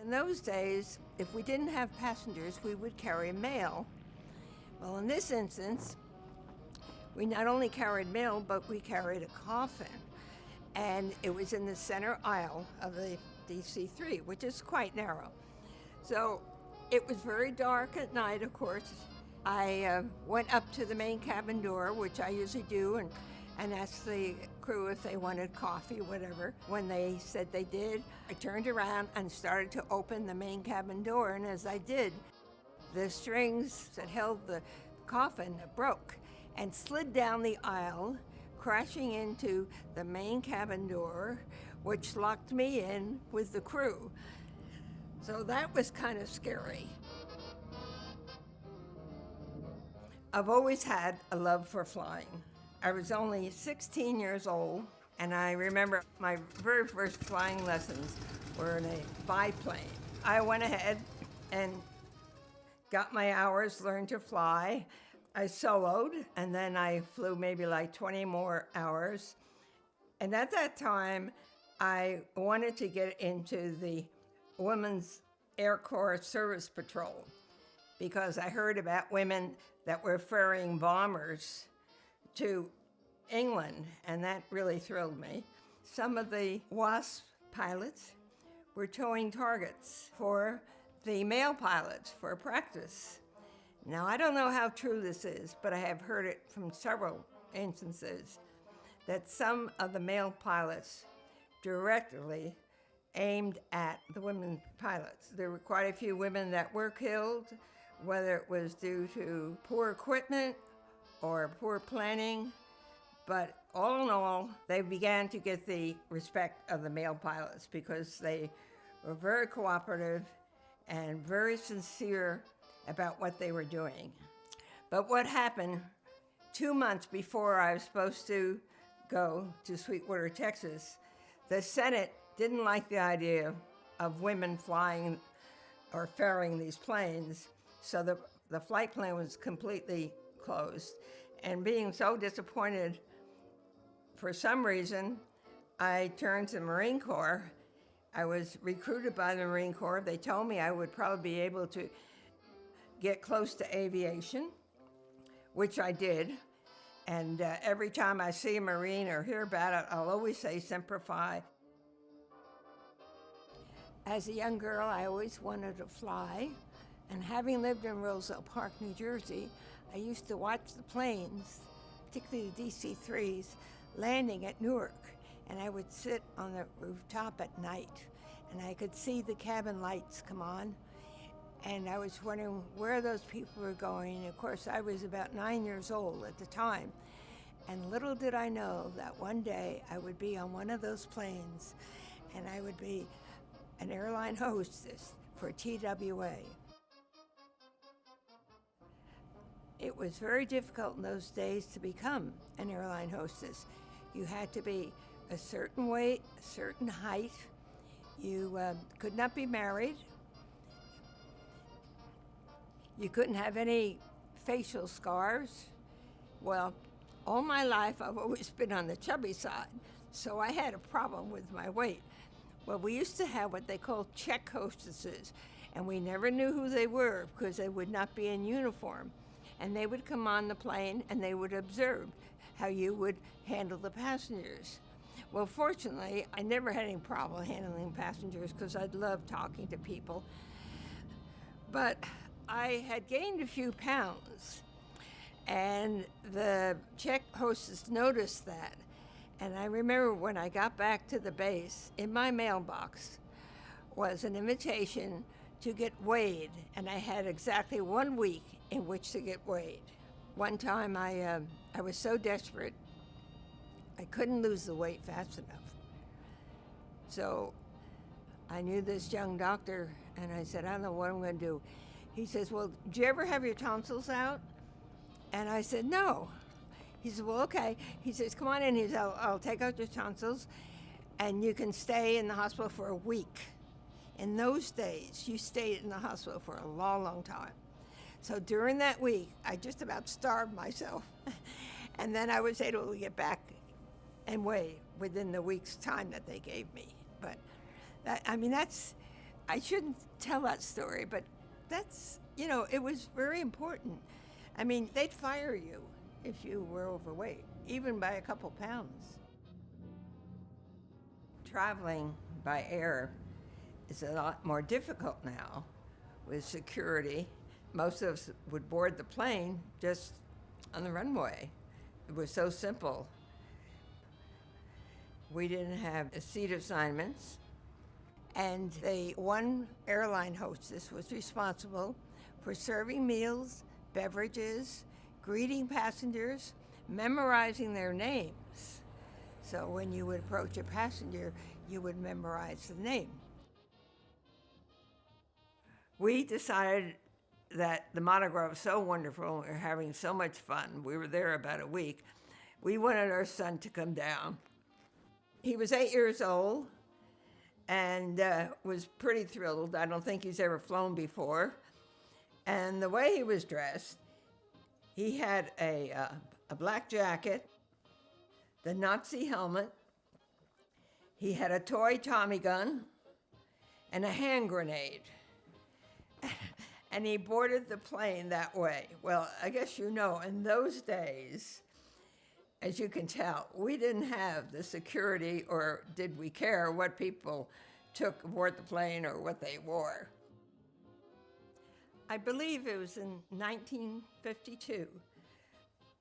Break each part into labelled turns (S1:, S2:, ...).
S1: In those days, if we didn't have passengers, we would carry mail. Well, in this instance, we not only carried mail, but we carried a coffin. And it was in the center aisle of the DC-3, which is quite narrow. So it was very dark at night, of course. I went up to the main cabin door, which I usually do, and asked the crew if they wanted coffee, whatever. When they said they did, I turned around and started to open the main cabin door, and as I did, the strings that held the coffin broke and slid down the aisle, crashing into the main cabin door, which locked me in with the crew. So that was kind of scary. I've always had a love for flying. I was only 16 years old, and I remember my very first flying lessons were in a biplane. I went ahead and got my hours, learned to fly. I soloed, and then I flew maybe like 20 more hours. And at that time, I wanted to get into the Women's Air Corps Service Patrol because I heard about women that were ferrying bombers to England, and that really thrilled me. Some of the WASP pilots were towing targets for the male pilots for practice. Now, I don't know how true this is, but I have heard it from several instances that some of the male pilots directly aimed at the women pilots. There were quite a few women that were killed, whether it was due to poor equipment or poor planning. But all in all, they began to get the respect of the male pilots because they were very cooperative and very sincere about what they were doing. But what happened 2 months before I was supposed to go to Sweetwater, Texas, the Senate didn't like the idea of women flying or ferrying these planes, so the flight plan was completely closed. And being so disappointed, for some reason, I turned to the Marine Corps. I was recruited by the Marine Corps. They told me I would probably be able to get close to aviation, which I did. And every time I see a Marine or hear about it, I'll always say Semper Fi. As a young girl, I always wanted to fly. And having lived in Roselle Park, New Jersey, I used to watch the planes, particularly the DC-3s, landing at Newark. And I would sit on the rooftop at night, and I could see the cabin lights come on. And I was wondering where those people were going. And of course, I was about 9 years old at the time. And little did I know that one day I would be on one of those planes, and I would be an airline hostess for TWA. It was very difficult in those days to become an airline hostess. You had to be a certain weight, a certain height. You could not be married. You couldn't have any facial scars. Well, all my life I've always been on the chubby side, so I had a problem with my weight. Well, we used to have what they called check hostesses, and we never knew who they were because they would not be in uniform. And they would come on the plane and they would observe how you would handle the passengers. Well, fortunately, I never had any problem handling passengers because I loved talking to people. But I had gained a few pounds, and the check hostess noticed that. And I remember when I got back to the base, in my mailbox was an invitation to get weighed, and I had exactly 1 week in which to get weighed. One time I was so desperate, I couldn't lose the weight fast enough. So I knew this young doctor, and I said, I don't know what I'm going to do. He says, well, did you ever have your tonsils out? And I said, no. He said, well, okay. He says, come on in. He says, I'll take out your tonsils, and you can stay in the hospital for a week. In those days, you stayed in the hospital for a long, long time. So during that week, I just about starved myself. And then I was able to get back and weigh within the week's time that they gave me. But that's I shouldn't tell that story, but that's, it was very important. I mean, they'd fire you if you were overweight, even by a couple pounds. Traveling by air is a lot more difficult now with security. Most of us would board the plane just on the runway. It was so simple. We didn't have seat assignments, and the one airline hostess was responsible for serving meals, beverages, greeting passengers, memorizing their names. So when you would approach a passenger, you would memorize the name. We decided that the Mardi Gras was so wonderful, we were having so much fun. We were there about a week. We wanted our son to come down. He was 8 years old and was pretty thrilled. I don't think he's ever flown before. And the way he was dressed, he had a black jacket, the Nazi helmet, he had a toy Tommy gun, and a hand grenade. And he boarded the plane that way. Well, I guess in those days, as you can tell, we didn't have the security, or did we care what people took aboard the plane or what they wore. I believe it was in 1952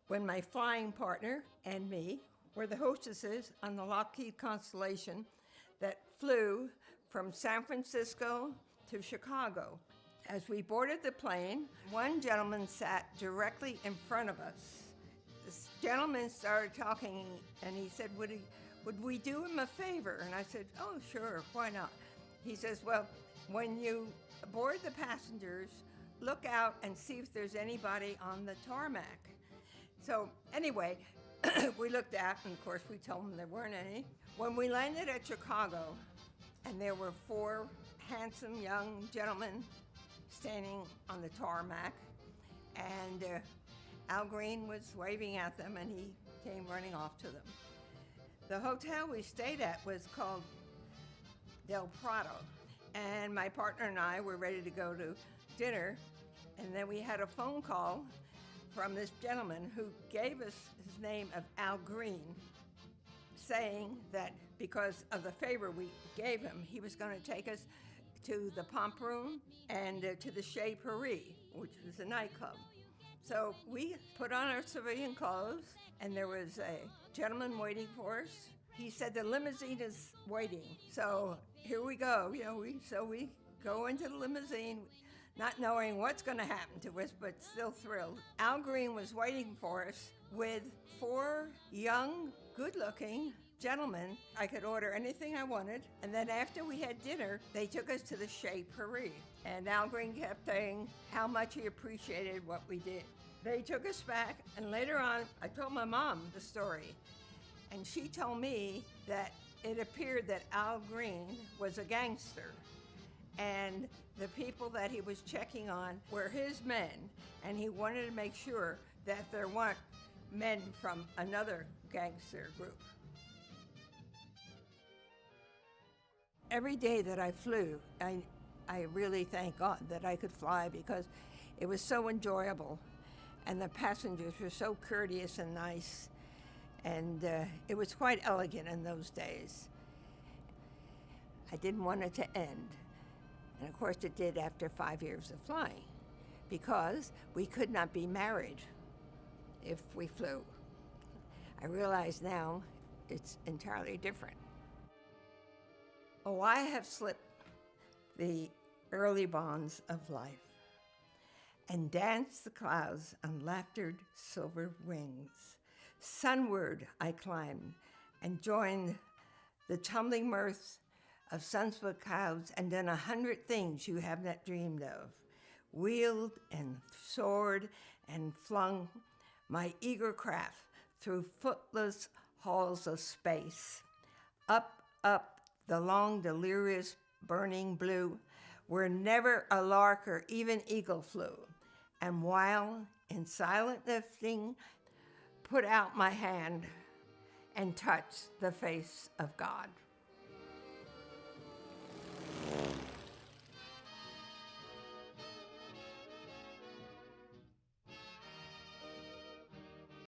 S1: when my flying partner and me were the hostesses on the Lockheed Constellation that flew from San Francisco to Chicago. As we boarded the plane, one gentleman sat directly in front of us. This gentleman started talking, and he said, would we do him a favor? And I said, oh, sure, why not? He says, well, when you board the passengers, look out and see if there's anybody on the tarmac. So anyway, we looked out, and of course we told him there weren't any. When we landed at Chicago, and there were 4 handsome young gentlemen standing on the tarmac, and Al Green was waving at them, and he came running off to them. The hotel we stayed at was called Del Prado, and my partner and I were ready to go to dinner, and then we had a phone call from this gentleman who gave us his name of Al Green, saying that because of the favor we gave him, he was going to take us to the Pomp Room and to the Chez Paris, which was a nightclub. So we put on our civilian clothes, and there was a gentleman waiting for us. He said the limousine is waiting. So here we go. We go into the limousine, not knowing what's going to happen to us, but still thrilled. Al Green was waiting for us with 4 young, good-looking gentlemen. I could order anything I wanted. And then after we had dinner, they took us to the Chez Paris. And Al Green kept saying how much he appreciated what we did. They took us back, and later on, I told my mom the story. And she told me that it appeared that Al Green was a gangster. And the people that he was checking on were his men, and he wanted to make sure that there weren't men from another gangster group. Every day that I flew, I really thank God that I could fly, because it was so enjoyable, and the passengers were so courteous and nice, and it was quite elegant in those days. I didn't want it to end. And of course it did after 5 years of flying, because we could not be married if we flew. I realize now it's entirely different. Oh, I have slipped the early bonds of life and danced the clouds on laughter's silver wings. Sunward I climbed and joined the tumbling mirth of sunsplit clouds, and done 100 things you have not dreamed of. Wheeled and soared and flung my eager craft through footless halls of space. Up, up the long, delirious, burning blue, where never a lark or even eagle flew. And while in silent lifting, put out my hand and touched the face of God.